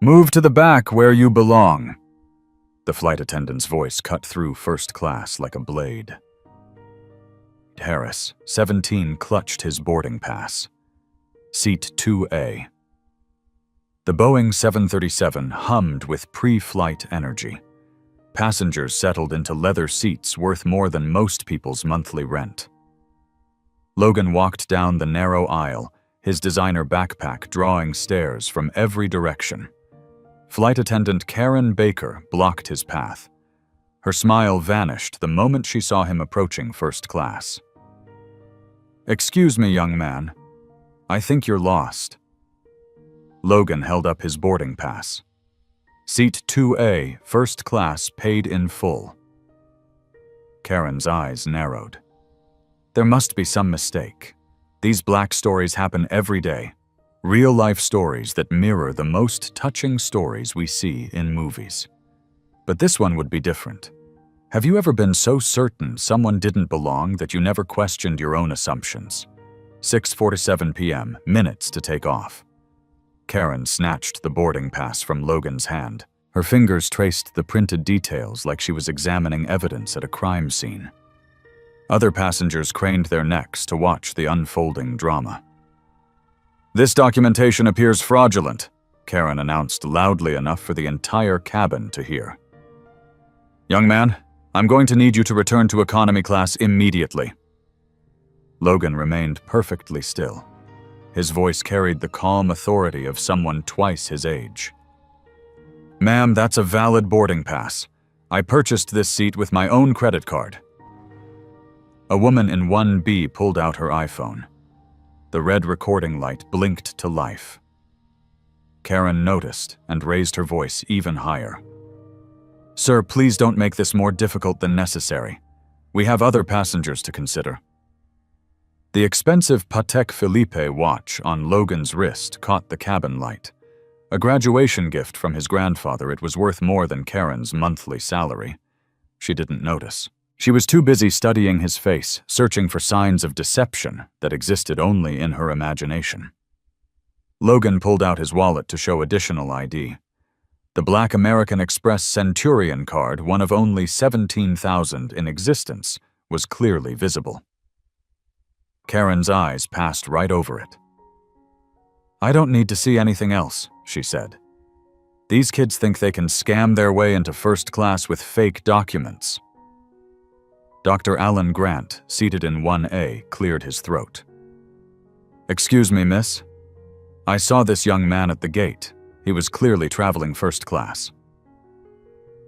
Move to the back where you belong. The flight attendant's voice cut through first class like a blade. Harris, 17, clutched his boarding pass. Seat 2A. The Boeing 737 hummed with pre-flight energy. Passengers settled into leather seats worth more than most people's monthly rent. Logan walked down the narrow aisle, his designer backpack drawing stares from every direction. Flight attendant Karen Baker blocked his path. Her smile vanished the moment she saw him approaching first class. "Excuse me, young man. I think you're lost." Logan held up his boarding pass. Seat 2A, first class, paid in full. Karen's eyes narrowed. There must be some mistake. These black stories happen every day. Real-life stories that mirror the most touching stories we see in movies. But this one would be different. Have you ever been so certain someone didn't belong that you never questioned your own assumptions? 6:47 p.m., minutes to take off. Karen snatched the boarding pass from Logan's hand. Her fingers traced the printed details like she was examining evidence at a crime scene. Other passengers craned their necks to watch the unfolding drama. "This documentation appears fraudulent," Karen announced loudly enough for the entire cabin to hear. "Young man, I'm going to need you to return to economy class immediately." Logan remained perfectly still. His voice carried the calm authority of someone twice his age. "Ma'am, that's a valid boarding pass. I purchased this seat with my own credit card." A woman in 1B pulled out her iPhone. The red recording light blinked to life. Karen noticed and raised her voice even higher. "Sir, please don't make this more difficult than necessary. We have other passengers to consider." The expensive Patek Philippe watch on Logan's wrist caught the cabin light. A graduation gift from his grandfather, it was worth more than Karen's monthly salary. She didn't notice. She was too busy studying his face, searching for signs of deception that existed only in her imagination. Logan pulled out his wallet to show additional ID. The Black American Express Centurion card, one of only 17,000 in existence, was clearly visible. Karen's eyes passed right over it. "I don't need to see anything else," she said. "These kids think they can scam their way into first class with fake documents." Dr. Alan Grant, seated in 1A, cleared his throat. "Excuse me, miss. I saw this young man at the gate. He was clearly traveling first class."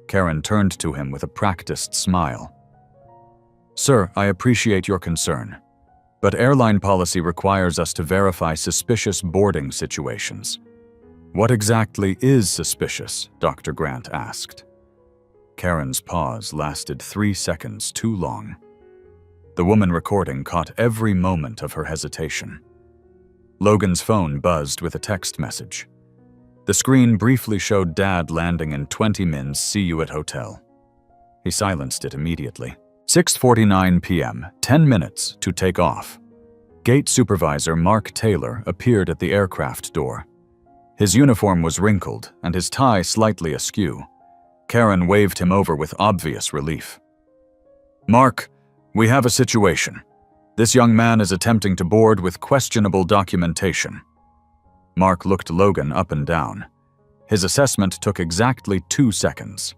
Karen turned to him with a practiced smile. "Sir, I appreciate your concern. But airline policy requires us to verify suspicious boarding situations." "What exactly is suspicious?" Dr. Grant asked. Karen's pause lasted 3 seconds too long. The woman recording caught every moment of her hesitation. Logan's phone buzzed with a text message. The screen briefly showed Dad landing in 20 minutes, see you at hotel. He silenced it immediately. 6:49 p.m., 10 minutes to take off. Gate supervisor Mark Taylor appeared at the aircraft door. His uniform was wrinkled and his tie slightly askew. Karen waved him over with obvious relief. "Mark, we have a situation. This young man is attempting to board with questionable documentation." Mark looked Logan up and down. His assessment took exactly 2 seconds.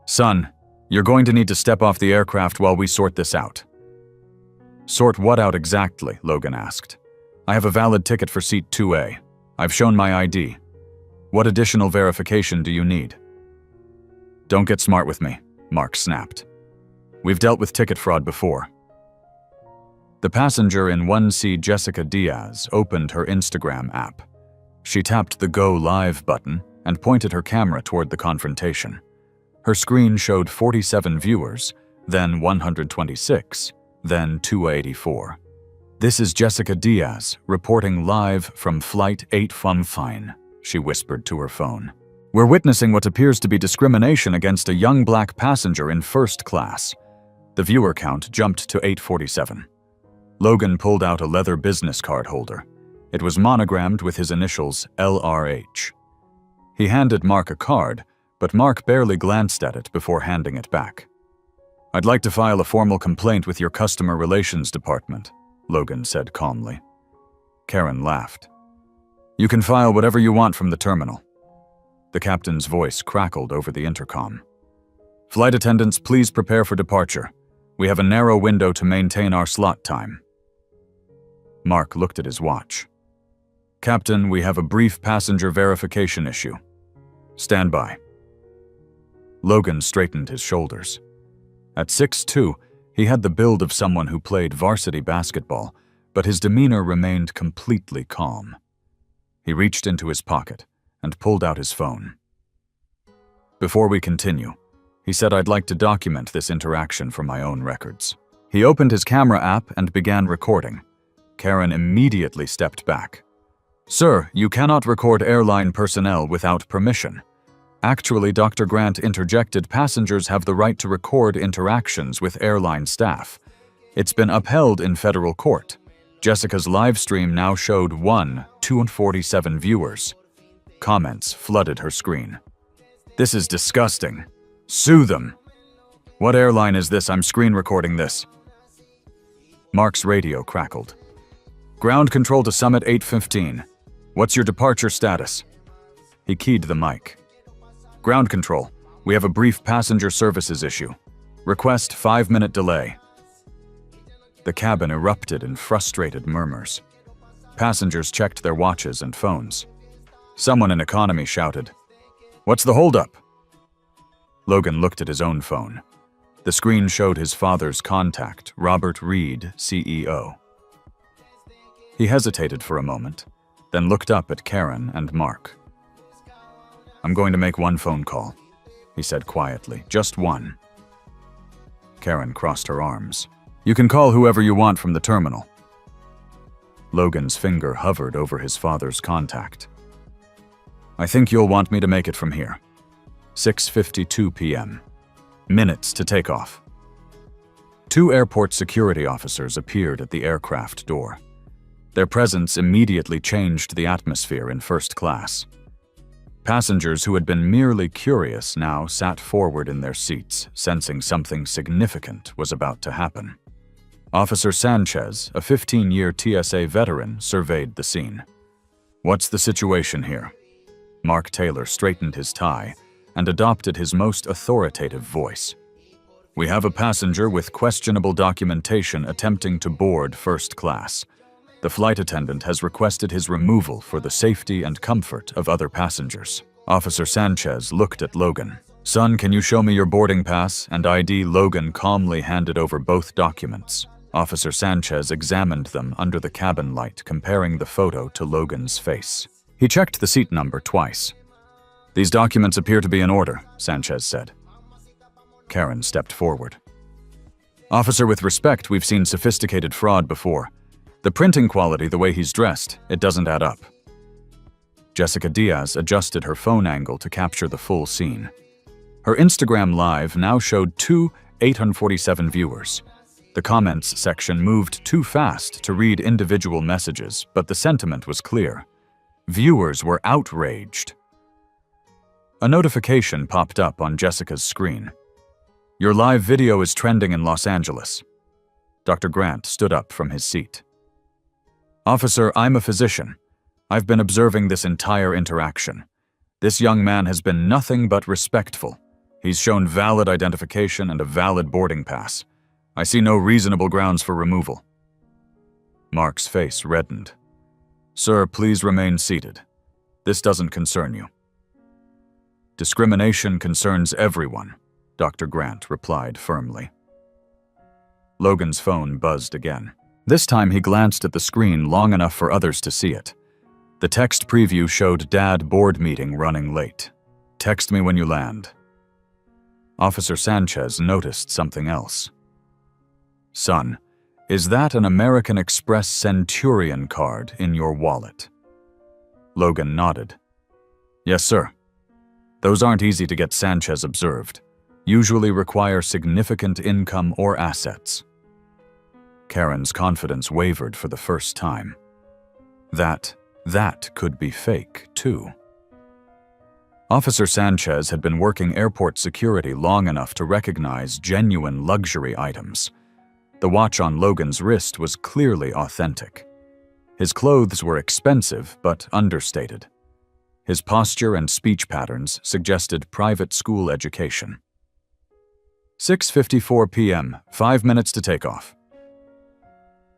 "Son, you're going to need to step off the aircraft while we sort this out." "Sort what out exactly?" Logan asked. "I have a valid ticket for seat 2A. I've shown my ID. What additional verification do you need?" "Don't get smart with me," Mark snapped. "We've dealt with ticket fraud before." The passenger in 1C, Jessica Diaz, opened her Instagram app. She tapped the Go Live button and pointed her camera toward the confrontation. Her screen showed 47 viewers, then 126, then 284. "This is Jessica Diaz, reporting live from Flight 815, she whispered to her phone. "We're witnessing what appears to be discrimination against a young black passenger in first class." The viewer count jumped to 847. Logan pulled out a leather business card holder. It was monogrammed with his initials, LRH. He handed Mark a card, but Mark barely glanced at it before handing it back. "I'd like to file a formal complaint with your customer relations department," Logan said calmly. Karen laughed. "You can file whatever you want from the terminal." The captain's voice crackled over the intercom. "Flight attendants, please prepare for departure. We have a narrow window to maintain our slot time." Mark looked at his watch. "Captain, we have a brief passenger verification issue. Stand by." Logan straightened his shoulders. At 6'2", he had the build of someone who played varsity basketball, but his demeanor remained completely calm. He reached into his pocket and pulled out his phone. "Before we continue," he said, "I'd like to document this interaction for my own records." He opened his camera app and began recording. Karen immediately stepped back. "Sir, you cannot record airline personnel without permission. Actually, Dr. Grant interjected passengers have the right to record interactions with airline staff. It's been upheld in federal court. Jessica's live stream now showed 247 viewers. Comments flooded her screen. "This is disgusting. Sue them. What airline is this? I'm screen recording this." Mark's radio crackled. "Ground control to Summit 815. What's your departure status?" He keyed the mic. "Ground control, we have a brief passenger services issue. Request 5-minute delay." The cabin erupted in frustrated murmurs. Passengers checked their watches and phones. Someone in economy shouted, "What's the holdup?" Logan looked at his own phone. The screen showed his father's contact, Robert Reed, CEO. He hesitated for a moment, then looked up at Karen and Mark. "I'm going to make one phone call," he said quietly. "Just one." Karen crossed her arms. "You can call whoever you want from the terminal." Logan's finger hovered over his father's contact. "I think you'll want me to make it from here. 6:52 p.m. Minutes to take off." 2 airport security officers appeared at the aircraft door. Their presence immediately changed the atmosphere in first class. Passengers who had been merely curious now sat forward in their seats, sensing something significant was about to happen. Officer Sanchez, a 15-year TSA veteran, surveyed the scene. "What's the situation here?" Mark Taylor straightened his tie and adopted his most authoritative voice. "We have a passenger with questionable documentation attempting to board first class. The flight attendant has requested his removal for the safety and comfort of other passengers." Officer Sanchez looked at Logan. "Son, can you show me your boarding pass and ID?" Logan calmly handed over both documents. Officer Sanchez examined them under the cabin light, comparing the photo to Logan's face. He checked the seat number twice. "These documents appear to be in order," Sanchez said. Karen stepped forward. "Officer, with respect, we've seen sophisticated fraud before. The printing quality, the way he's dressed, it doesn't add up." Jessica Diaz adjusted her phone angle to capture the full scene. Her Instagram Live now showed 847 viewers. The comments section moved too fast to read individual messages, but the sentiment was clear. Viewers were outraged. A notification popped up on Jessica's screen. "Your live video is trending in Los Angeles." Dr. Grant stood up from his seat. "Officer, I'm a physician. I've been observing this entire interaction. This young man has been nothing but respectful. He's shown valid identification and a valid boarding pass. I see no reasonable grounds for removal." Mark's face reddened. "Sir, please remain seated. This doesn't concern you." "Discrimination concerns everyone," Dr. Grant replied firmly. Logan's phone buzzed again. This time he glanced at the screen long enough for others to see it. The text preview showed "Dad board meeting running late. Text me when you land." Officer Sanchez noticed something else. "Son, is that an American Express Centurion card in your wallet?" Logan nodded. "Yes, sir. Those aren't easy to get," Sanchez observed. "Usually require significant income or assets." Karen's confidence wavered for the first time. That could be fake, too. Officer Sanchez had been working airport security long enough to recognize genuine luxury items. The watch on Logan's wrist was clearly authentic. His clothes were expensive but understated. His posture and speech patterns suggested private school education. 6:54 p.m., 5 minutes to takeoff.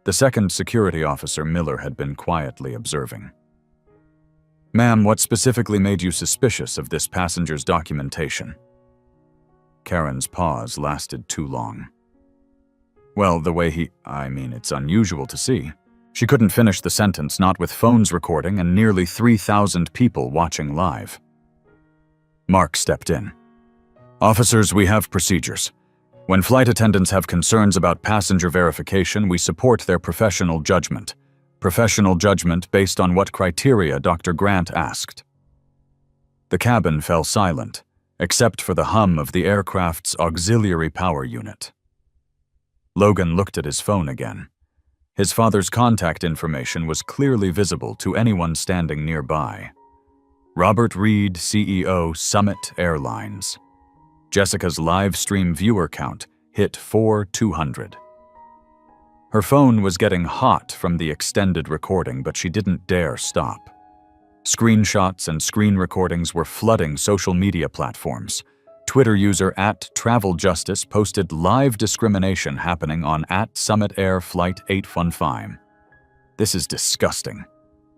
The second security officer, Miller, had been quietly observing. "Ma'am, what specifically made you suspicious of this passenger's documentation?" Karen's pause lasted too long. "Well, the way it's unusual to see." She couldn't finish the sentence, not with phones recording and nearly 3,000 people watching live. Mark stepped in. "Officers, we have procedures. When flight attendants have concerns about passenger verification, we support their professional judgment. Professional judgment based on what criteria Dr. Grant asked." The cabin fell silent, except for the hum of the aircraft's auxiliary power unit. Logan looked at his phone again. His father's contact information was clearly visible to anyone standing nearby. Robert Reed, CEO, Summit Airlines. Jessica's live stream viewer count hit 4,200. Her phone was getting hot from the extended recording, but she didn't dare stop. Screenshots and screen recordings were flooding social media platforms. Twitter user @TravelJustice posted live discrimination happening on @Summit Air Flight 815. "This is disgusting.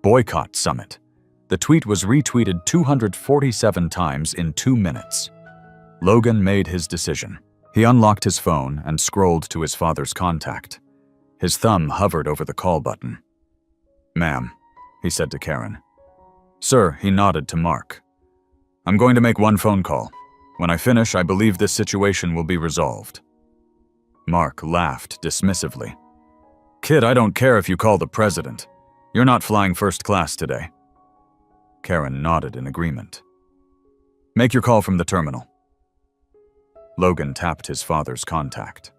Boycott Summit." The tweet was retweeted 247 times in 2 minutes. Logan made his decision. He unlocked his phone and scrolled to his father's contact. His thumb hovered over the call button. "Ma'am," he said to Karen. "Sir," he nodded to Mark. "I'm going to make one phone call. When I finish, I believe this situation will be resolved." Mark laughed dismissively. "Kid, I don't care if you call the president. You're not flying first class today." Karen nodded in agreement. "Make your call from the terminal." Logan tapped his father's contact.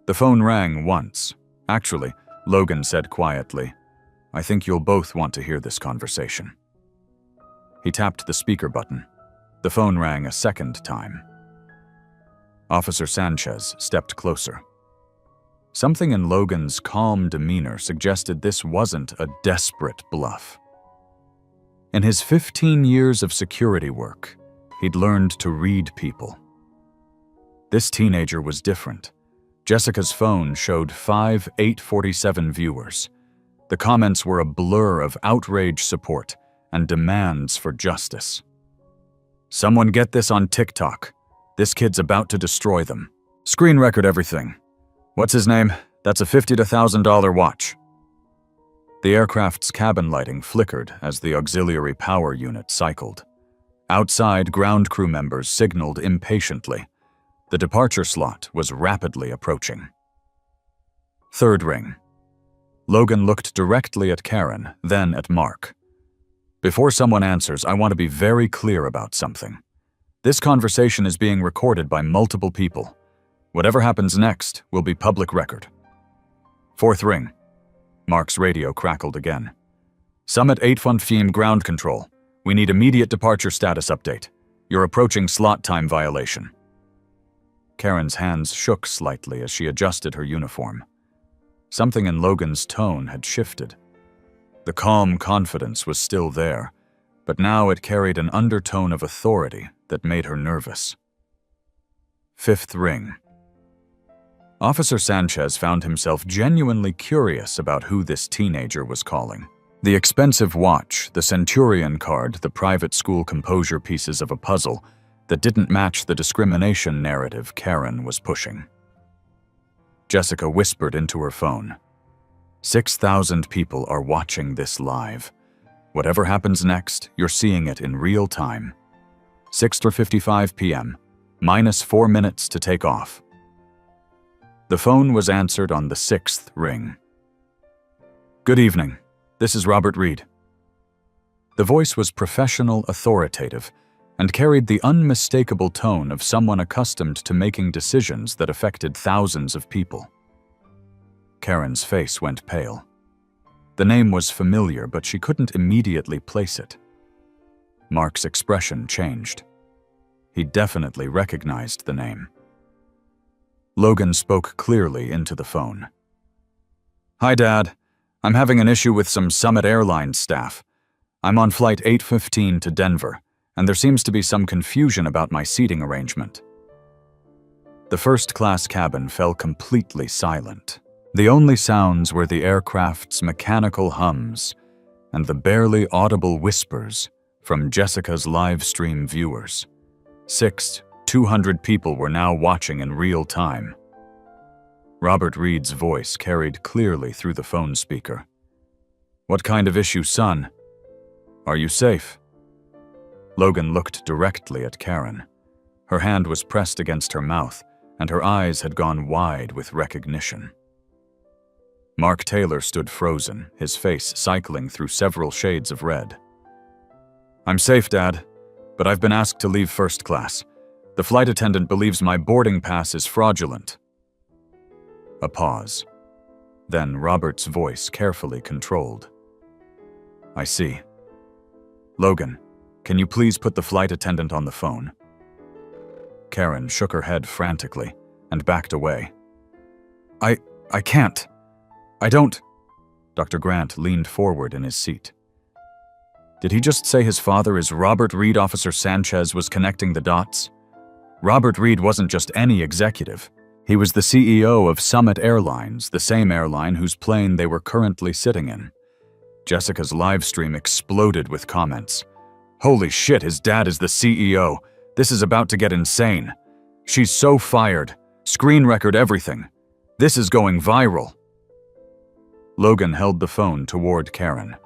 The phone rang once. "Actually," Logan said quietly, "I think you'll both want to hear this conversation." He tapped the speaker button. The phone rang a second time. Officer Sanchez stepped closer. Something in Logan's calm demeanor suggested this wasn't a desperate bluff. In his 15 years of security work, he'd learned to read people. This teenager was different. Jessica's phone showed 5,847 viewers. The comments were a blur of outrage support and demands for justice. "Someone get this on TikTok. This kid's about to destroy them. Screen record everything. What's his name? That's a $50 to $1,000 watch." The aircraft's cabin lighting flickered as the auxiliary power unit cycled. Outside, ground crew members signaled impatiently. The departure slot was rapidly approaching. Third ring. Logan looked directly at Karen, then at Mark. "Before someone answers, I want to be very clear about something. This conversation is being recorded by multiple people. Whatever happens next will be public record." Fourth ring. Mark's radio crackled again. "Summit 815 ground control. We need immediate departure status update. You're approaching slot time violation." Karen's hands shook slightly as she adjusted her uniform. Something in Logan's tone had shifted. The calm confidence was still there, but now it carried an undertone of authority that made her nervous. Fifth ring. Officer Sanchez found himself genuinely curious about who this teenager was calling. The expensive watch, the Centurion card, the private school composure pieces of a puzzle that didn't match the discrimination narrative Karen was pushing. Jessica whispered into her phone. 6,000 people are watching this live. Whatever happens next, you're seeing it in real time. 6:55 p.m., minus 4 minutes to take off. The phone was answered on the 6th ring. "Good evening. This is Robert Reed." The voice was professional, authoritative, and carried the unmistakable tone of someone accustomed to making decisions that affected thousands of people. Karen's face went pale. The name was familiar, but she couldn't immediately place it. Mark's expression changed. He definitely recognized the name. Logan spoke clearly into the phone. "Hi, Dad. I'm having an issue with some Summit Airlines staff. I'm on flight 8:15 to Denver, and there seems to be some confusion about my seating arrangement." The first-class cabin fell completely silent. The only sounds were the aircraft's mechanical hums and the barely audible whispers from Jessica's live stream viewers. 200 people were now watching in real time. Robert Reed's voice carried clearly through the phone speaker. "What kind of issue, son? Are you safe?" Logan looked directly at Karen. Her hand was pressed against her mouth, and her eyes had gone wide with recognition. Mark Taylor stood frozen, his face cycling through several shades of red. "I'm safe, Dad, but I've been asked to leave first class. The flight attendant believes my boarding pass is fraudulent." A pause. Then Robert's voice carefully controlled. "I see. Logan, can you please put the flight attendant on the phone?" Karen shook her head frantically and backed away. I can't. I don't." Dr. Grant leaned forward in his seat. Did he just say his father is Robert Reed? Officer Sanchez was connecting the dots. Robert Reed wasn't just any executive. He was the CEO of Summit Airlines, the same airline whose plane they were currently sitting in. Jessica's live stream exploded with comments. "Holy shit, his dad is the CEO. This is about to get insane. She's so fired. Screen record everything. This is going viral." Logan held the phone toward Karen.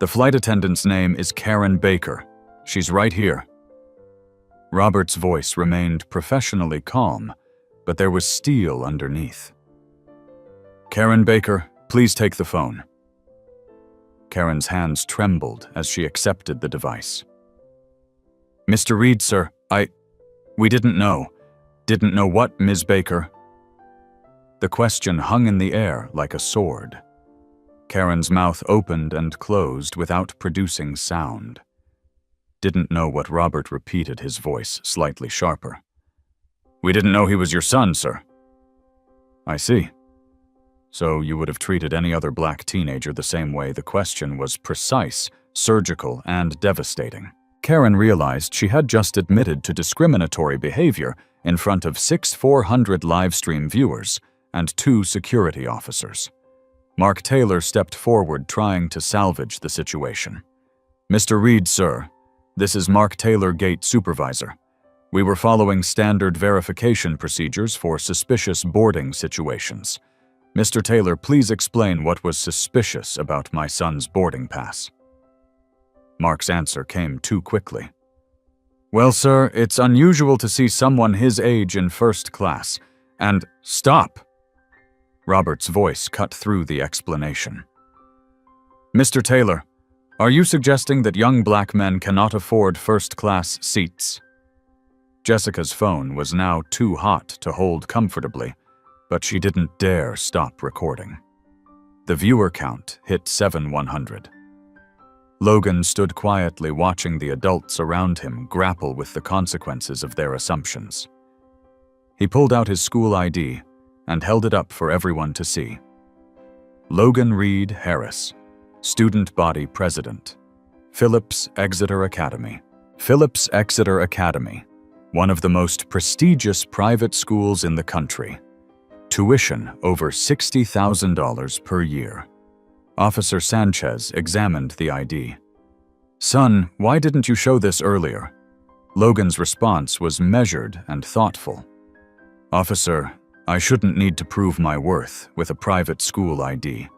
"The flight attendant's name is Karen Baker. She's right here." Robert's voice remained professionally calm, but there was steel underneath. "Karen Baker, please take the phone." Karen's hands trembled as she accepted the device. "Mr. Reed, sir, we didn't know. Didn't know what, Ms. Baker?" The question hung in the air like a sword. Karen's mouth opened and closed without producing sound. "Didn't know what?" Robert repeated, his voice slightly sharper. "We didn't know he was your son, sir." "I see. So you would have treated any other black teenager the same way." The question was precise, surgical, and devastating. Karen realized she had just admitted to discriminatory behavior in front of 400 live stream viewers and 2 security officers. Mark Taylor stepped forward, trying to salvage the situation. "Mr. Reed, sir, this is Mark Taylor, gate supervisor. We were following standard verification procedures for suspicious boarding situations. Mr. Taylor, please explain what was suspicious about my son's boarding pass." Mark's answer came too quickly. "Well, sir, it's unusual to see someone his age in first class. And stop!" Robert's voice cut through the explanation. "Mr. Taylor, are you suggesting that young black men cannot afford first-class seats?" Jessica's phone was now too hot to hold comfortably, but she didn't dare stop recording. The viewer count hit 700. Logan stood quietly watching the adults around him grapple with the consequences of their assumptions. He pulled out his school ID and held it up for everyone to see. Logan Reed Harris, Student Body President, Phillips Exeter Academy. Phillips Exeter Academy, one of the most prestigious private schools in the country. Tuition over $60,000 per year. Officer Sanchez examined the ID. "Son, why didn't you show this earlier?" Logan's response was measured and thoughtful. "Officer, I shouldn't need to prove my worth with a private school ID.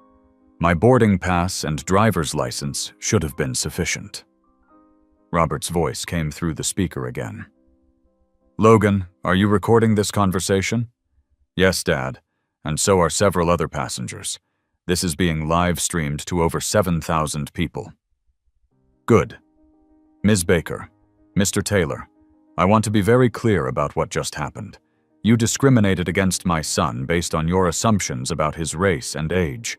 My boarding pass and driver's license should have been sufficient." Robert's voice came through the speaker again. "Logan, are you recording this conversation?" "Yes, Dad, and so are several other passengers. This is being live-streamed to over 7,000 people." "Good. Ms. Baker, Mr. Taylor, I want to be very clear about what just happened. You discriminated against my son based on your assumptions about his race and age.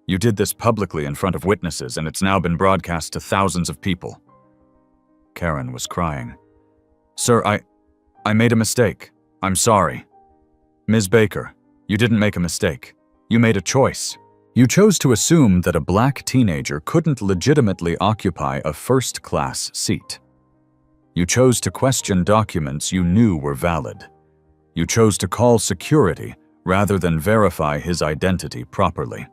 You did this publicly in front of witnesses, and it's now been broadcast to thousands of people." Karen was crying. "Sir, I made a mistake. I'm sorry." "Ms. Baker, you didn't make a mistake. You made a choice. You chose to assume that a black teenager couldn't legitimately occupy a first-class seat. You chose to question documents you knew were valid. You chose to call security rather than verify his identity properly."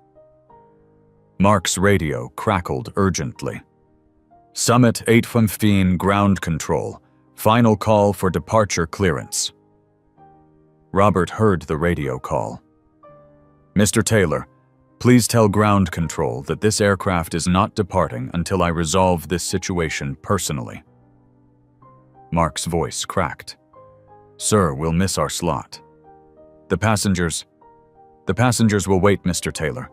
Mark's radio crackled urgently. "Summit 815 ground control. Final call for departure clearance." Robert heard the radio call. "Mr. Taylor, please tell ground control that this aircraft is not departing until I resolve this situation personally." Mark's voice cracked. "Sir, we'll miss our slot." The passengers will wait, Mr. Taylor.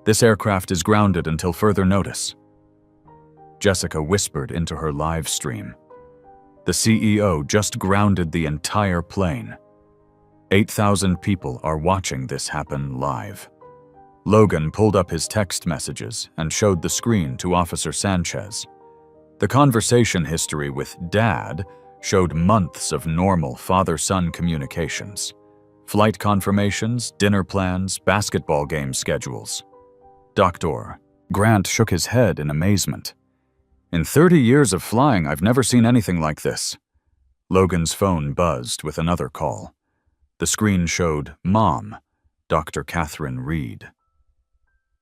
This aircraft is grounded until further notice." Jessica whispered into her live stream. "The CEO just grounded the entire plane. 8,000 people are watching this happen live." Logan pulled up his text messages and showed the screen to Officer Sanchez. The conversation history with Dad showed months of normal father-son communications. Flight confirmations, dinner plans, basketball game schedules. "Doctor," Grant shook his head in amazement. "In 30 years of flying, I've never seen anything like this." Logan's phone buzzed with another call. The screen showed Mom, Dr. Catherine Reed.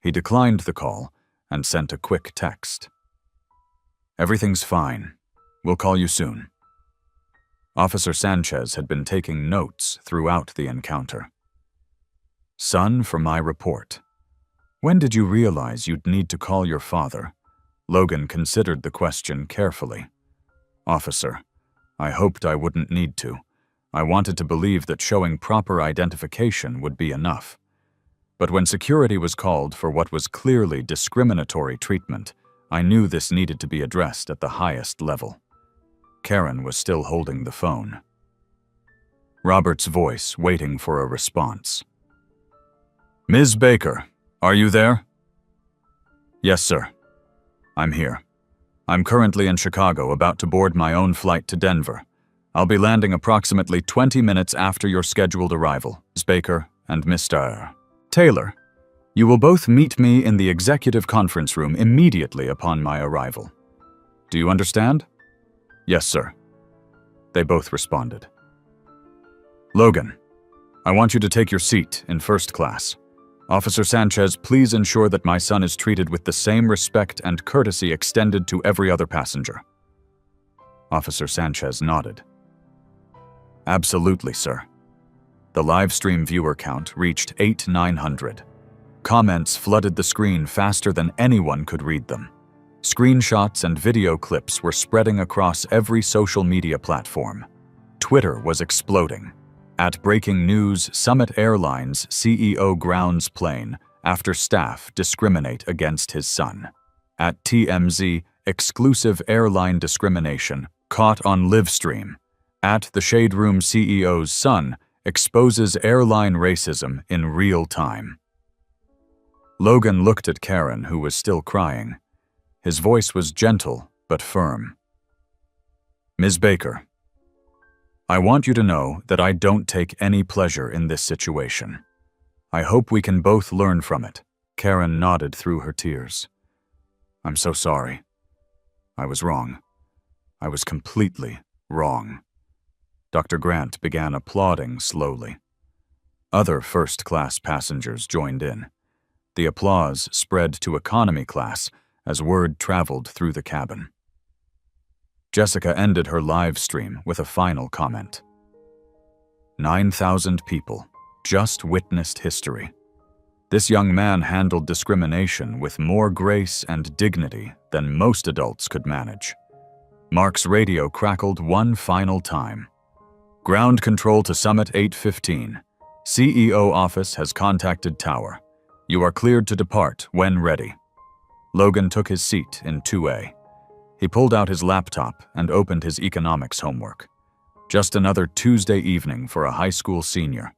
He declined the call and sent a quick text. "Everything's fine. We'll call you soon." Officer Sanchez had been taking notes throughout the encounter. "Son, for my report. When did you realize you'd need to call your father?" Logan considered the question carefully. "Officer, I hoped I wouldn't need to. I wanted to believe that showing proper identification would be enough. But when security was called for what was clearly discriminatory treatment, I knew this needed to be addressed at the highest level." Karen was still holding the phone. Robert's voice waiting for a response. "Ms. Baker, are you there?" "Yes, sir. I'm here. I'm currently in Chicago, about to board my own flight to Denver. I'll be landing approximately 20 minutes after your scheduled arrival, Ms. Baker and Mr. Taylor. You will both meet me in the executive conference room immediately upon my arrival. Do you understand?" "Yes, sir." They both responded. "Logan, I want you to take your seat in first class. Officer Sanchez, please ensure that my son is treated with the same respect and courtesy extended to every other passenger." Officer Sanchez nodded. "Absolutely, sir." The live stream viewer count reached 8,900. Comments flooded the screen faster than anyone could read them. Screenshots and video clips were spreading across every social media platform. Twitter was exploding. At breaking news, Summit Airlines CEO grounds plane after staff discriminate against his son. At TMZ, exclusive airline discrimination caught on livestream. At the Shade Room, CEO's son exposes airline racism in real time. Logan looked at Karen, who was still crying. His voice was gentle but firm. "Ms. Baker, I want you to know that I don't take any pleasure in this situation. I hope we can both learn from it." Karen nodded through her tears. "I'm so sorry. I was wrong. I was completely wrong." Dr. Grant began applauding slowly. Other first-class passengers joined in. The applause spread to economy class as word traveled through the cabin. Jessica ended her live stream with a final comment. 9,000 people just witnessed history. This young man handled discrimination with more grace and dignity than most adults could manage. Mark's radio crackled one final time. "Ground control to Summit 815. CEO office has contacted tower. You are cleared to depart when ready." Logan took his seat in 2A. He pulled out his laptop and opened his economics homework. Just another Tuesday evening for a high school senior.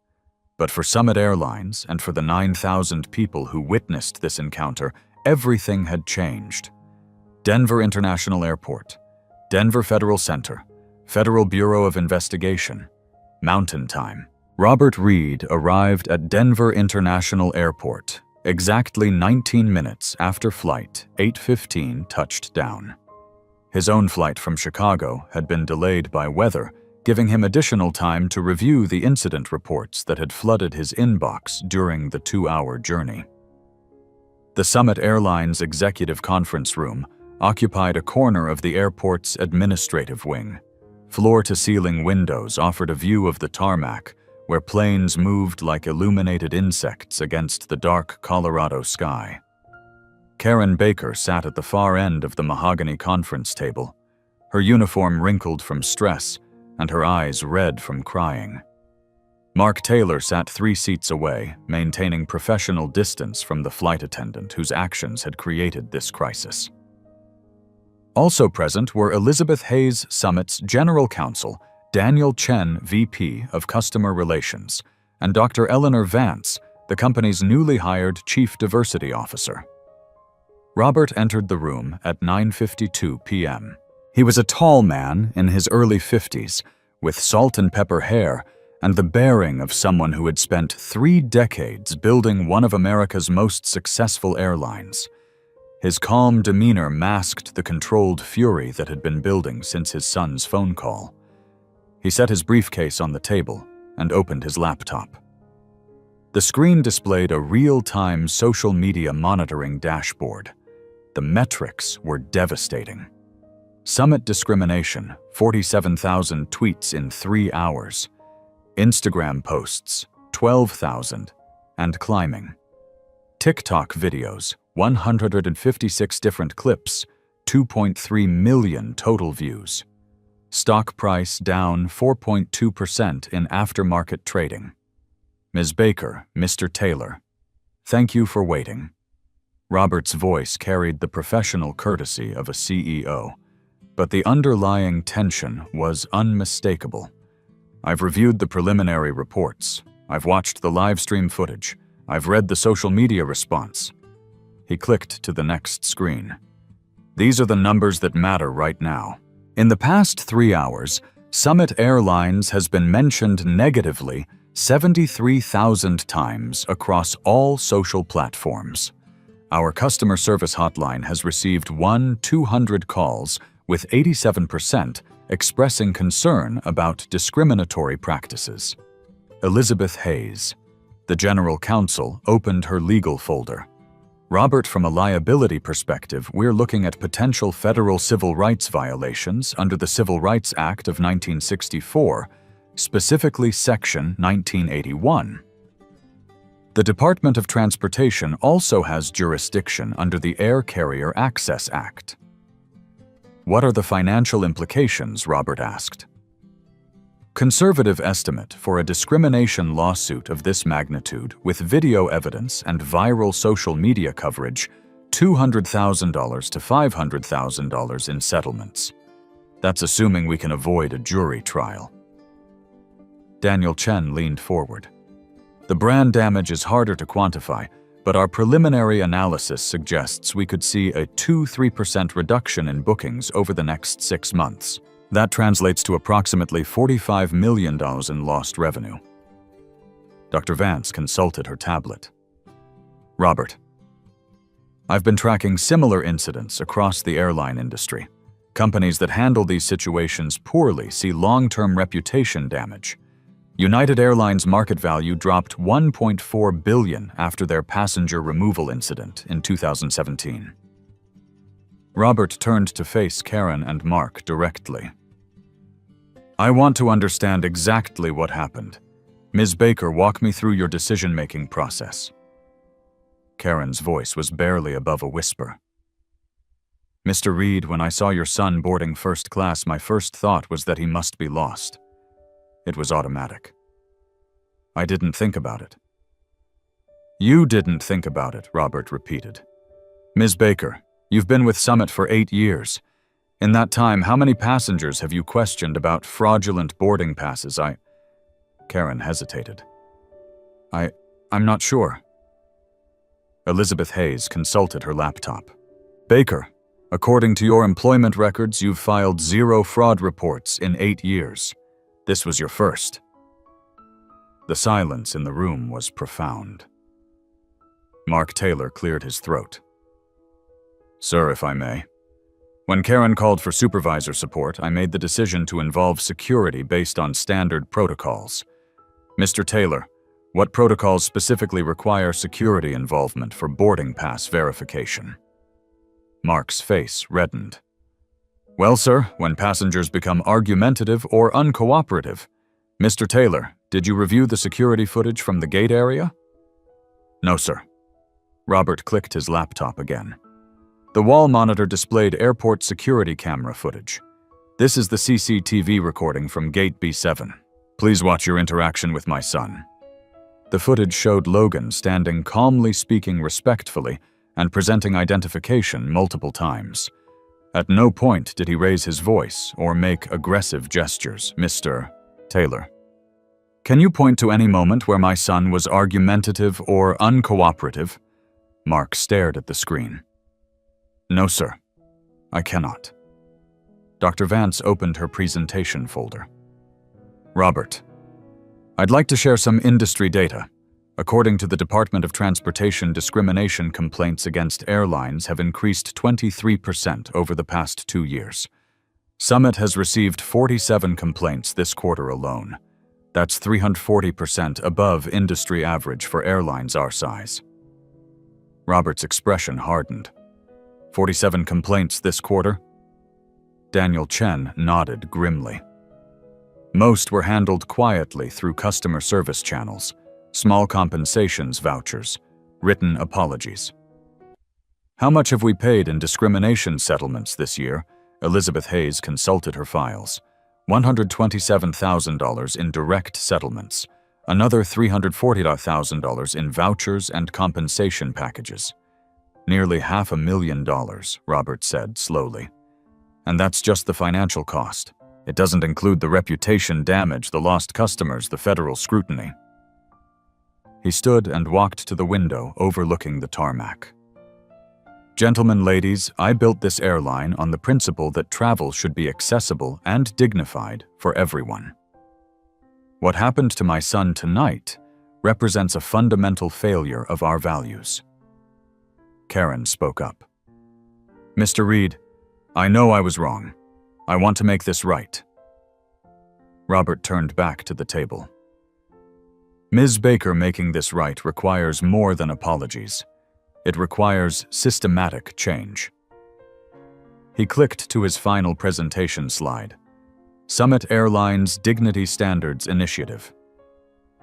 But for Summit Airlines and for the 9,000 people who witnessed this encounter, everything had changed. Denver International Airport. Denver Federal Center, Federal Bureau of Investigation, Mountain Time. Robert Reed arrived at Denver International Airport exactly 19 minutes after Flight 815 touched down. His own flight from Chicago had been delayed by weather, giving him additional time to review the incident reports that had flooded his inbox during the 2-hour journey. The Summit Airlines Executive Conference Room occupied a corner of the airport's administrative wing. Floor-to-ceiling windows offered a view of the tarmac, where planes moved like illuminated insects against the dark Colorado sky. Karen Baker sat at the far end of the mahogany conference table, her uniform wrinkled from stress and her eyes red from crying. Mark Taylor sat 3 seats away, maintaining professional distance from the flight attendant whose actions had created this crisis. Also present were Elizabeth Hayes Summit's General Counsel, Daniel Chen, VP of Customer Relations, and Dr. Eleanor Vance, the company's newly hired Chief Diversity Officer. Robert entered the room at 9:52 p.m. He was a tall man in his early 50s, with salt and pepper hair and the bearing of someone who had spent 3 decades building one of America's most successful airlines. His calm demeanor masked the controlled fury that had been building since his son's phone call. He set his briefcase on the table and opened his laptop. The screen displayed a real-time social media monitoring dashboard. The metrics were devastating. Summit discrimination, 47,000 tweets in 3 hours. Instagram posts, 12,000, and climbing. TikTok videos, 156 different clips, 2.3 million total views. Stock price down 4.2% in aftermarket trading. Ms. Baker, Mr. Taylor, thank you for waiting. Robert's voice carried the professional courtesy of a CEO, but the underlying tension was unmistakable. I've reviewed the preliminary reports. I've watched the live stream footage. I've read the social media response. He clicked to the next screen. These are the numbers that matter right now. In the past 3 hours, Summit Airlines has been mentioned negatively 73,000 times across all social platforms. Our customer service hotline has received 200 calls, with 87% expressing concern about discriminatory practices. Elizabeth Hayes, the General Counsel, opened her legal folder. Robert, from a liability perspective, we're looking at potential federal civil rights violations under the Civil Rights Act of 1964, specifically Section 1981. The Department of Transportation also has jurisdiction under the Air Carrier Access Act. What are the financial implications? Robert asked. Conservative estimate for a discrimination lawsuit of this magnitude with video evidence and viral social media coverage, $200,000 to $500,000 in settlements. That's assuming we can avoid a jury trial. Daniel Chen leaned forward. The brand damage is harder to quantify, but our preliminary analysis suggests we could see a 2-3% reduction in bookings over the next 6 months. That translates to approximately $45 million in lost revenue. Dr. Vance consulted her tablet. Robert, I've been tracking similar incidents across the airline industry. Companies that handle these situations poorly see long-term reputation damage. United Airlines' market value dropped $1.4 billion after their passenger removal incident in 2017. Robert turned to face Karen and Mark directly. I want to understand exactly what happened. Ms. Baker, walk me through your decision-making process. Karen's voice was barely above a whisper. Mr. Reed, when I saw your son boarding first class, my first thought was that he must be lost. It was automatic. I didn't think about it. You didn't think about it, Robert repeated. Ms. Baker, you've been with Summit for 8 years. In that time, how many passengers have you questioned about fraudulent boarding passes? Karen hesitated. I'm not sure. Elizabeth Hayes consulted her laptop. Baker, According to your employment records, you've filed 0 fraud reports in 8 years. This was your first. The silence in the room was profound. Mark Taylor cleared his throat. Sir, if I may. When Karen called for supervisor support, I made the decision to involve security based on standard protocols. Mr. Taylor, what protocols specifically require security involvement for boarding pass verification? Mark's face reddened. Well, sir, when passengers become argumentative or uncooperative. Mr. Taylor, did you review the security footage from the gate area? No, sir. Robert clicked his laptop again. The wall monitor displayed airport security camera footage. This is the CCTV recording from Gate B7. Please watch your interaction with my son. The footage showed Logan standing calmly, speaking respectfully, and presenting identification multiple times. At no point did he raise his voice or make aggressive gestures. Mr. Taylor, can you point to any moment where my son was argumentative or uncooperative? Mark stared at the screen. No, sir. I cannot. Dr. Vance opened her presentation folder. Robert, I'd like to share some industry data. According to the Department of Transportation, discrimination complaints against airlines have increased 23% over the past 2 years. Summit has received 47 complaints this quarter alone. That's 340% above industry average for airlines our size. Robert's expression hardened. 47 complaints this quarter? Daniel Chen nodded grimly. Most were handled quietly through customer service channels, small compensations vouchers, written apologies. How much have we paid in discrimination settlements this year? Elizabeth Hayes consulted her files. $127,000 in direct settlements, another $340,000 in vouchers and compensation packages. Nearly $500,000, Robert said slowly. And that's just the financial cost. It doesn't include the reputation damage, the lost customers, the federal scrutiny. He stood and walked to the window overlooking the tarmac. Gentlemen, ladies, I built this airline on the principle that travel should be accessible and dignified for everyone. What happened to my son tonight represents a fundamental failure of our values. Karen spoke up. Mr. Reed, I know I was wrong. I want to make this right. Robert turned back to the table. Ms. Baker, making this right requires more than apologies. It requires systematic change. He clicked to his final presentation slide. Summit Airlines Dignity Standards Initiative.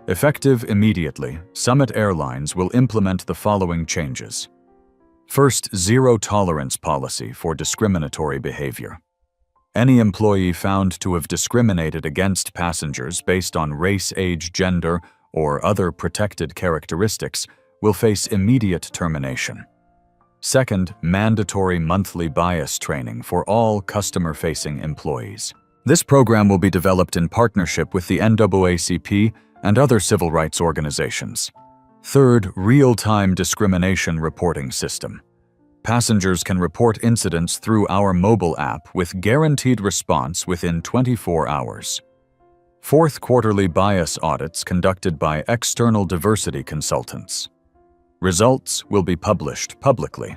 Effective immediately, Summit Airlines will implement the following changes. First, zero-tolerance policy for discriminatory behavior. Any employee found to have discriminated against passengers based on race, age, gender, or other protected characteristics will face immediate termination. Second, mandatory monthly bias training for all customer-facing employees. This program will be developed in partnership with the NAACP and other civil rights organizations. Third, real-time discrimination reporting system. Passengers can report incidents through our mobile app with guaranteed response within 24 hours. Fourth, quarterly bias audits conducted by external diversity consultants. Results will be published publicly.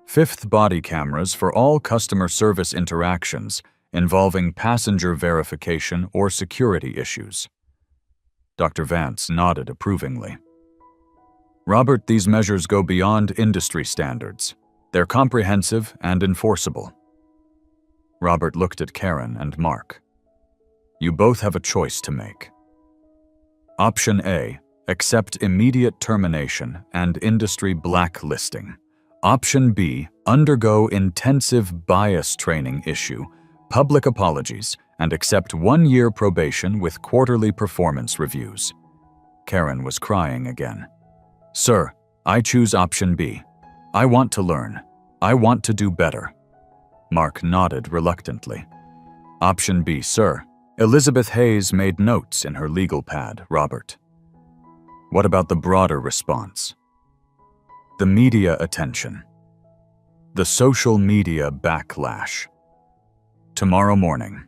Fifth, body cameras for all customer service interactions involving passenger verification or security issues. Dr. Vance nodded approvingly. Robert, these measures go beyond industry standards. They're comprehensive and enforceable. Robert looked at Karen and Mark. You both have a choice to make. Option A, accept immediate termination and industry blacklisting. Option B, undergo intensive bias training, issue public apologies, and accept 1-year probation with quarterly performance reviews. Karen was crying again. Sir, I choose option B. I want to learn. I want to do better. Mark nodded reluctantly. Option B, sir. Elizabeth Hayes made notes in her legal pad, Robert. What about the broader response? The media attention. The social media backlash. Tomorrow morning.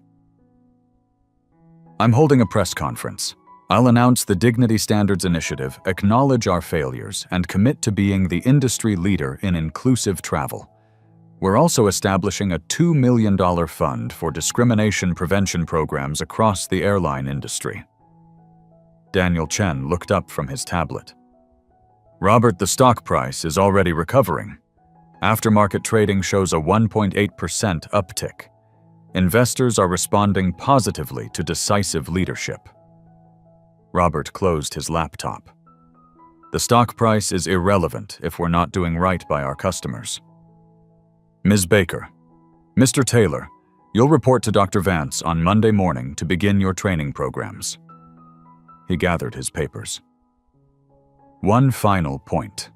I'm holding a press conference. I'll announce the Dignity Standards Initiative, acknowledge our failures, and commit to being the industry leader in inclusive travel. We're also establishing a $2 million fund for discrimination prevention programs across the airline industry. Daniel Chen looked up from his tablet. Robert, the stock price is already recovering. Aftermarket trading shows a 1.8% uptick. Investors are responding positively to decisive leadership. Robert closed his laptop. The stock price is irrelevant if we're not doing right by our customers. Ms. Baker, Mr. Taylor, you'll report to Dr. Vance on Monday morning to begin your training programs. He gathered his papers. One final point.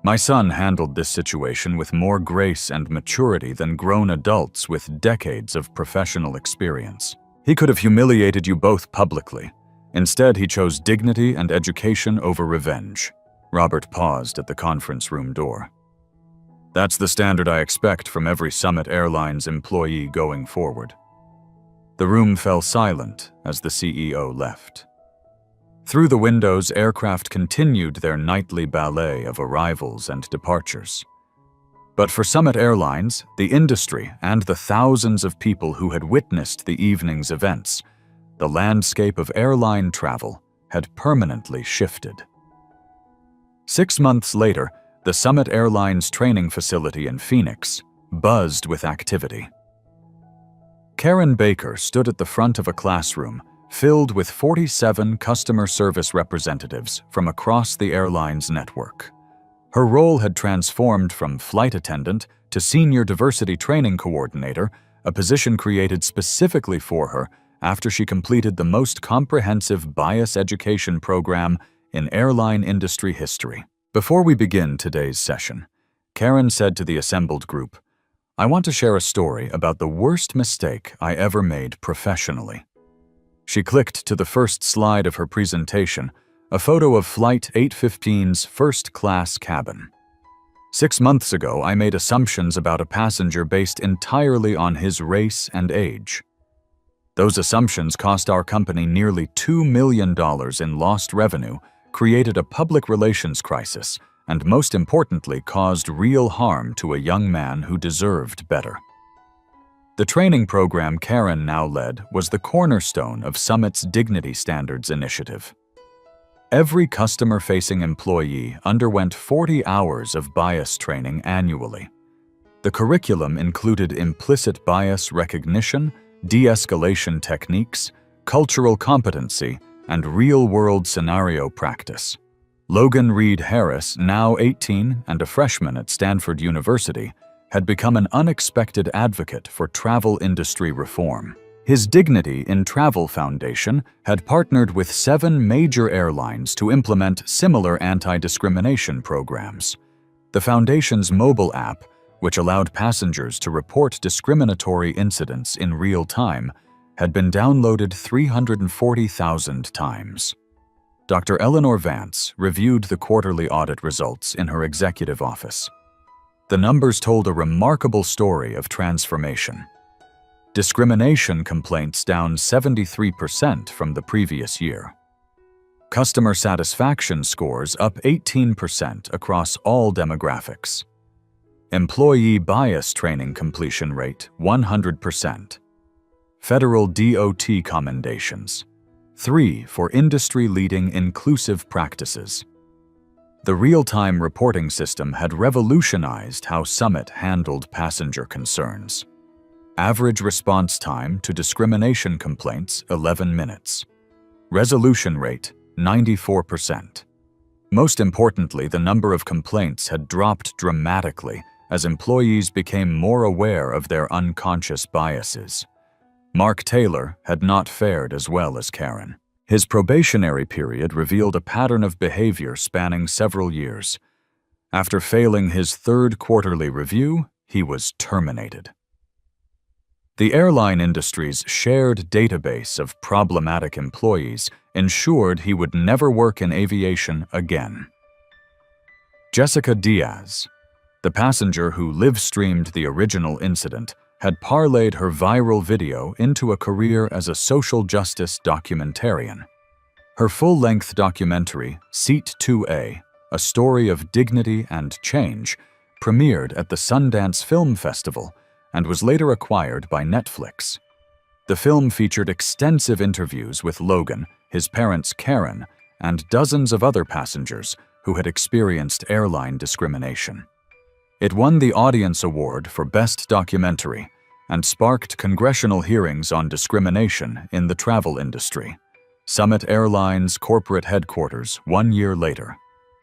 My son handled this situation with more grace and maturity than grown adults with decades of professional experience. He could have humiliated you both publicly. Instead, he chose dignity and education over revenge. Robert paused at the conference room door. That's the standard I expect from every Summit Airlines employee going forward. The room fell silent as the CEO left. Through the windows, aircraft continued their nightly ballet of arrivals and departures. But for Summit Airlines, the industry, and the thousands of people who had witnessed the evening's events, the landscape of airline travel had permanently shifted. 6 months later, the Summit Airlines training facility in Phoenix buzzed with activity. Karen Baker stood at the front of a classroom filled with 47 customer service representatives from across the airline's network. Her role had transformed from flight attendant to senior diversity training coordinator, a position created specifically for her after she completed the most comprehensive bias education program in airline industry history. Before we begin today's session, Karen said to the assembled group, "I want to share a story about the worst mistake I ever made professionally." She clicked to the first slide of her presentation, a photo of Flight 815's first-class cabin. 6 months ago, I made assumptions about a passenger based entirely on his race and age. Those assumptions cost our company nearly $2 million in lost revenue, created a public relations crisis, and most importantly, caused real harm to a young man who deserved better. The training program Karen now led was the cornerstone of Summit's Dignity Standards Initiative. Every customer-facing employee underwent 40 hours of bias training annually. The curriculum included implicit bias recognition, de-escalation techniques, cultural competency, and real-world scenario practice. Logan Reed Harris, now 18 and a freshman at Stanford University, had become an unexpected advocate for travel industry reform. His Dignity in Travel Foundation had partnered with 7 major airlines to implement similar anti-discrimination programs. The foundation's mobile app, which allowed passengers to report discriminatory incidents in real time, had been downloaded 340,000 times. Dr. Eleanor Vance reviewed the quarterly audit results in her executive office. The numbers told a remarkable story of transformation. Discrimination complaints down 73% from the previous year. Customer satisfaction scores up 18% across all demographics. Employee bias training completion rate 100%. Federal DOT commendations. 3 for industry-leading inclusive practices. The real-time reporting system had revolutionized how Summit handled passenger concerns. Average response time to discrimination complaints, 11 minutes. Resolution rate, 94%. Most importantly, the number of complaints had dropped dramatically as employees became more aware of their unconscious biases. Mark Taylor had not fared as well as Karen. His probationary period revealed a pattern of behavior spanning several years. After failing his 3rd quarterly review, he was terminated. The airline industry's shared database of problematic employees ensured he would never work in aviation again. Jessica Diaz, The passenger who live-streamed the original incident had parlayed her viral video into a career as a social justice documentarian. Her full-length documentary, Seat 2A, A Story of Dignity and Change, premiered at the Sundance Film Festival and was later acquired by Netflix. The film featured extensive interviews with Logan, his parents Karen, and dozens of other passengers who had experienced airline discrimination. It won the Audience Award for Best Documentary and sparked congressional hearings on discrimination in the travel industry. Summit Airlines corporate headquarters 1 year later.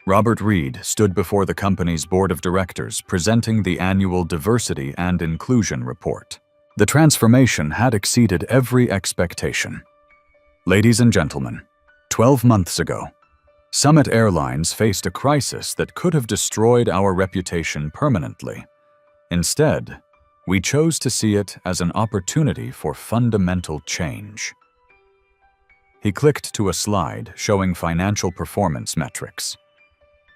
Robert Reed stood before the company's board of directors presenting the annual Diversity and Inclusion Report. The transformation had exceeded every expectation. Ladies and gentlemen, 12 months ago, Summit Airlines faced a crisis that could have destroyed our reputation permanently. Instead, we chose to see it as an opportunity for fundamental change. He clicked to a slide showing financial performance metrics.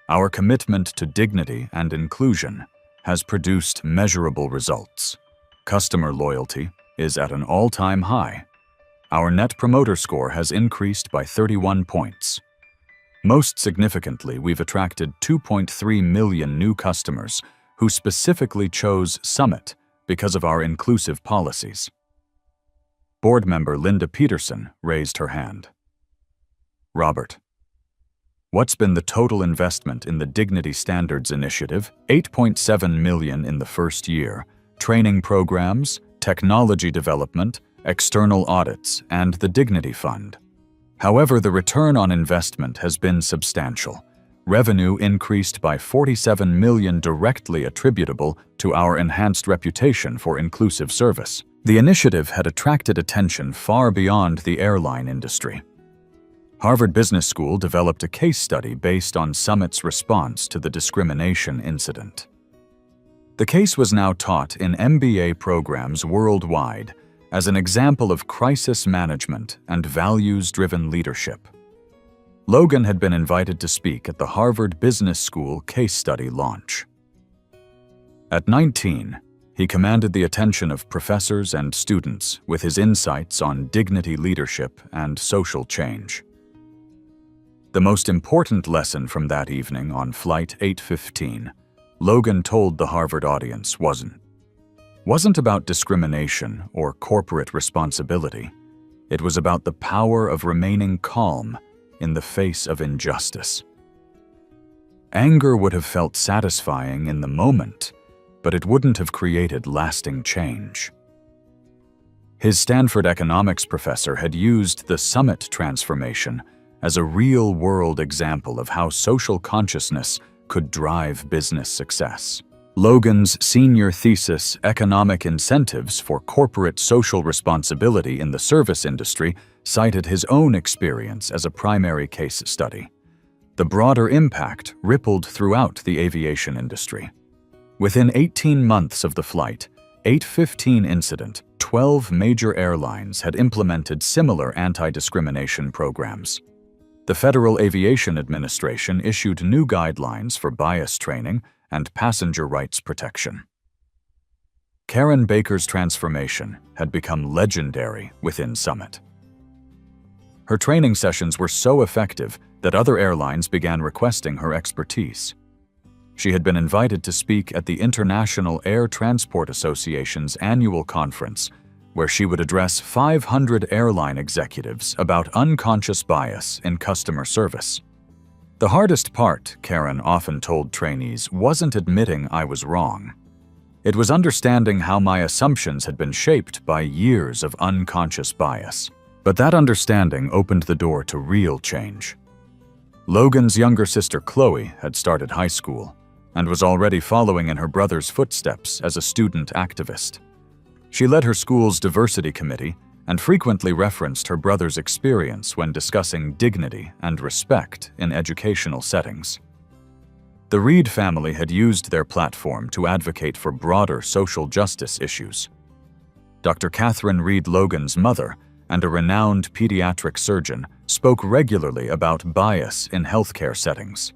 Our commitment to dignity and inclusion has produced measurable results. Customer loyalty is at an all-time high. Our Net Promoter Score has increased by 31 points. Most significantly, we've attracted 2.3 million new customers who specifically chose Summit because of our inclusive policies. Board member Linda Peterson raised her hand. Robert, what's been the total investment in the Dignity Standards Initiative? $8.7 million in the first year. Training programs, technology development, external audits, and the Dignity Fund. However, the return on investment has been substantial. Revenue increased by $47 million directly attributable to our enhanced reputation for inclusive service. The initiative had attracted attention far beyond the airline industry. Harvard Business School developed a case study based on Summit's response to the discrimination incident. The case was now taught in MBA programs worldwide as an example of crisis management and values-driven leadership. Logan had been invited to speak at the Harvard Business School case study launch. At 19, he commanded the attention of professors and students with his insights on dignity leadership and social change. The most important lesson from that evening on Flight 815, Logan told the Harvard audience, wasn't about discrimination or corporate responsibility. It was about the power of remaining calm in the face of injustice. Anger would have felt satisfying in the moment, but it wouldn't have created lasting change. His Stanford economics professor had used the Summit transformation as a real-world example of how social consciousness could drive business success. Logan's senior thesis, Economic Incentives for Corporate Social Responsibility in the Service Industry, cited his own experience as a primary case study. The broader impact rippled throughout the aviation industry. Within 18 months of the Flight 815 incident, 12 major airlines had implemented similar anti-discrimination programs. The Federal Aviation Administration issued new guidelines for bias training and passenger rights protection. Karen Baker's transformation had become legendary within Summit. Her training sessions were so effective that other airlines began requesting her expertise. She had been invited to speak at the International Air Transport Association's annual conference, where she would address 500 airline executives about unconscious bias in customer service. The hardest part, Karen often told trainees, wasn't admitting I was wrong. It was understanding how my assumptions had been shaped by years of unconscious bias. But that understanding opened the door to real change. Logan's younger sister Chloe had started high school and was already following in her brother's footsteps as a student activist. She led her school's diversity committee and frequently referenced her brother's experience when discussing dignity and respect in educational settings. The Reed family had used their platform to advocate for broader social justice issues. Dr. Catherine Reed Logan's mother and a renowned pediatric surgeon spoke regularly about bias in healthcare settings.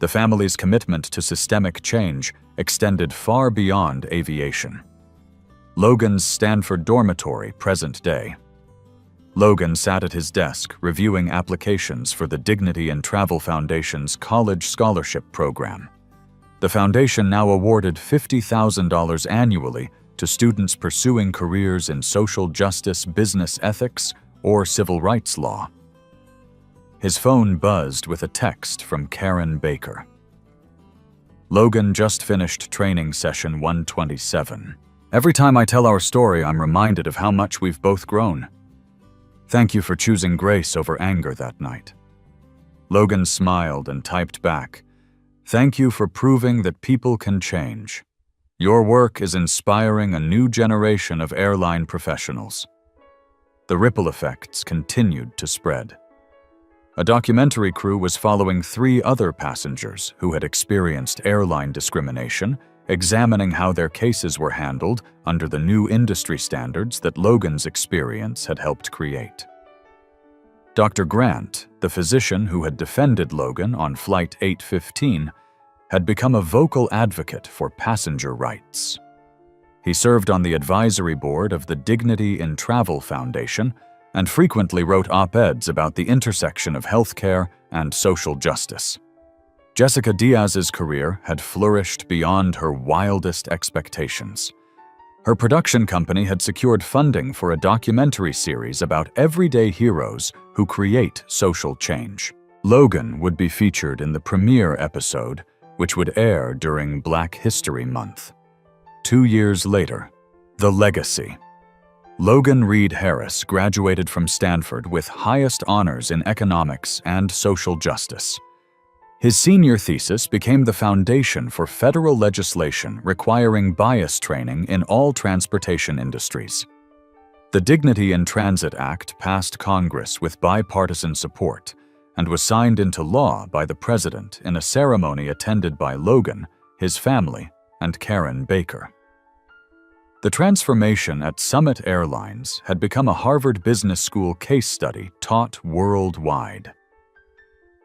The family's commitment to systemic change extended far beyond aviation. Logan's Stanford dormitory, present day. Logan sat at his desk reviewing applications for the Dignity in Travel Foundation's College Scholarship Program. The foundation now awarded $50,000 annually to students pursuing careers in social justice, business ethics, or civil rights law. His phone buzzed with a text from Karen Baker. Logan just finished training session 127. Every time I tell our story, I'm reminded of how much we've both grown. Thank you for choosing grace over anger that night. Logan smiled and typed back, "Thank you for proving that people can change. Your work is inspiring a new generation of airline professionals." The ripple effects continued to spread. A documentary crew was following 3 other passengers who had experienced airline discrimination, examining how their cases were handled under the new industry standards that Logan's experience had helped create. Dr. Grant, the physician who had defended Logan on Flight 815, had become a vocal advocate for passenger rights. He served on the advisory board of the Dignity in Travel Foundation and frequently wrote op-eds about the intersection of healthcare and social justice. Jessica Diaz's career had flourished beyond her wildest expectations. Her production company had secured funding for a documentary series about everyday heroes who create social change. Logan would be featured in the premiere episode, which would air during Black History Month. 2 years later, The Legacy. Logan Reed Harris graduated from Stanford with highest honors in economics and social justice. His senior thesis became the foundation for federal legislation requiring bias training in all transportation industries. The Dignity in Transit Act passed Congress with bipartisan support and was signed into law by the president in a ceremony attended by Logan, his family, and Karen Baker. The transformation at Summit Airlines had become a Harvard Business School case study taught worldwide.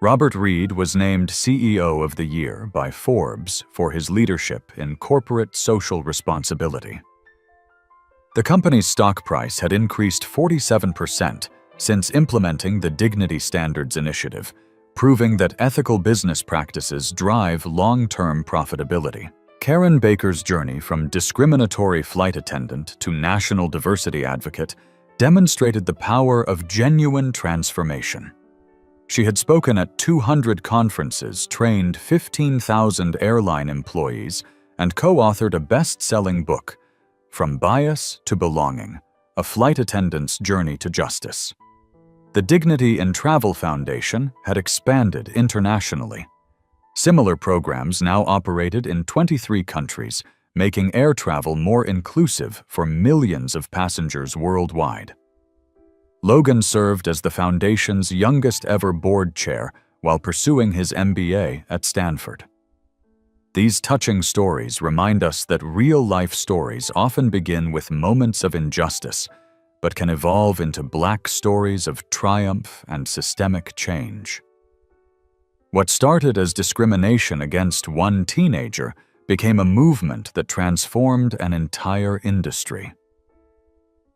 Robert Reed was named CEO of the Year by Forbes for his leadership in corporate social responsibility. The company's stock price had increased 47% since implementing the Dignity Standards Initiative, proving that ethical business practices drive long-term profitability. Karen Baker's journey from discriminatory flight attendant to national diversity advocate demonstrated the power of genuine transformation. She had spoken at 200 conferences, trained 15,000 airline employees, and co-authored a best-selling book, From Bias to Belonging: A Flight Attendant's Journey to Justice. The Dignity in Travel Foundation had expanded internationally. Similar programs now operated in 23 countries, making air travel more inclusive for millions of passengers worldwide. Logan served as the foundation's youngest ever board chair while pursuing his MBA at Stanford. These touching stories remind us that real-life stories often begin with moments of injustice, but can evolve into black stories of triumph and systemic change. What started as discrimination against one teenager became a movement that transformed an entire industry.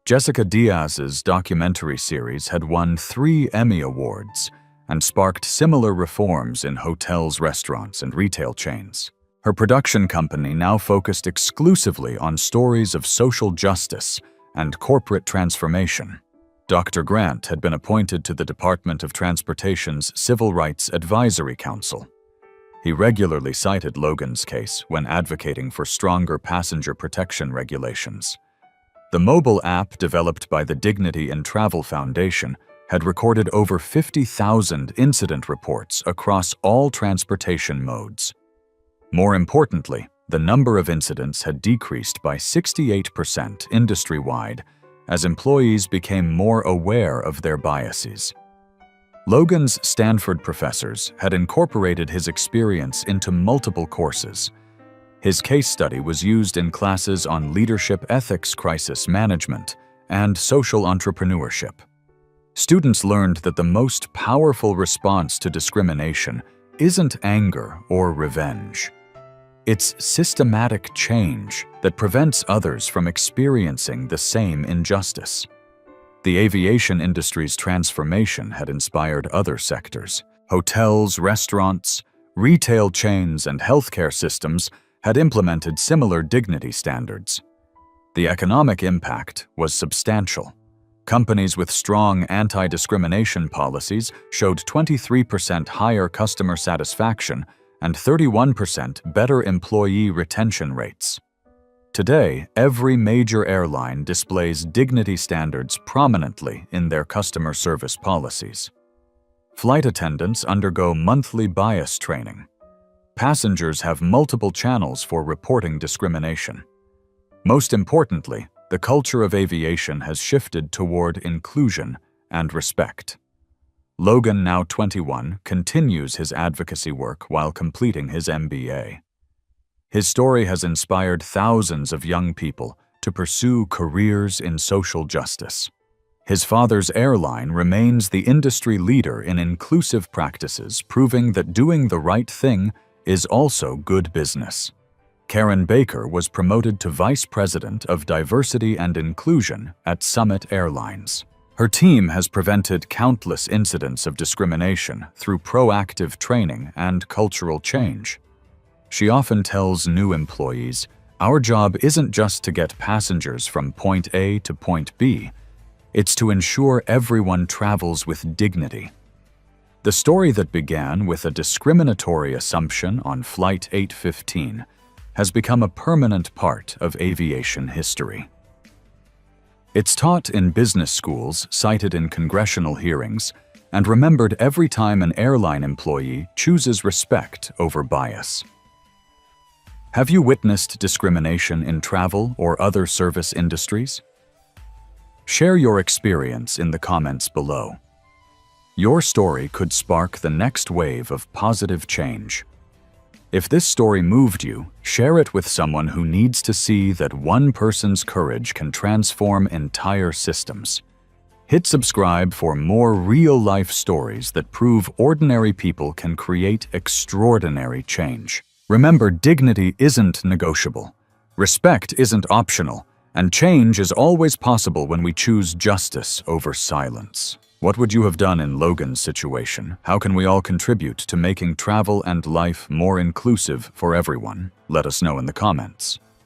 Jessica Diaz's documentary series had won 3 Emmy Awards and sparked similar reforms in hotels, restaurants, and retail chains. Her production company now focused exclusively on stories of social justice and corporate transformation. Dr. Grant had been appointed to the Department of Transportation's Civil Rights Advisory Council. He regularly cited Logan's case when advocating for stronger passenger protection regulations. The mobile app developed by the Dignity in Travel Foundation had recorded over 50,000 incident reports across all transportation modes. More importantly, the number of incidents had decreased by 68% industry-wide as employees became more aware of their biases. Logan's Stanford professors had incorporated his experience into multiple courses. His case study was used in classes on leadership ethics, crisis management, and social entrepreneurship. Students learned that the most powerful response to discrimination isn't anger or revenge. It's systematic change that prevents others from experiencing the same injustice. The aviation industry's transformation had inspired other sectors. Hotels, restaurants, retail chains, and healthcare systems had implemented similar dignity standards. The economic impact was substantial. Companies with strong anti-discrimination policies showed 23% higher customer satisfaction and 31% better employee retention rates. Today, every major airline displays dignity standards prominently in their customer service policies. Flight attendants undergo monthly bias training. Passengers have multiple channels for reporting discrimination. Most importantly, the culture of aviation has shifted toward inclusion and respect. Logan, now 21, continues his advocacy work while completing his MBA. His story has inspired thousands of young people to pursue careers in social justice. His father's airline remains the industry leader in inclusive practices, proving that doing the right thing is also good business. Karen Baker was promoted to Vice President of Diversity and Inclusion at Summit Airlines. Her team has prevented countless incidents of discrimination through proactive training and cultural change. She often tells new employees, "Our job isn't just to get passengers from point A to point B, it's to ensure everyone travels with dignity." The story that began with a discriminatory assumption on Flight 815 has become a permanent part of aviation history. It's taught in business schools, cited in congressional hearings, and remembered every time an airline employee chooses respect over bias. Have you witnessed discrimination in travel or other service industries? Share your experience in the comments below. Your story could spark the next wave of positive change. If this story moved you, share it with someone who needs to see that one person's courage can transform entire systems. Hit subscribe for more real-life stories that prove ordinary people can create extraordinary change. Remember, dignity isn't negotiable, respect isn't optional, and change is always possible when we choose justice over silence. What would you have done in Logan's situation? How can we all contribute to making travel and life more inclusive for everyone? Let us know in the comments.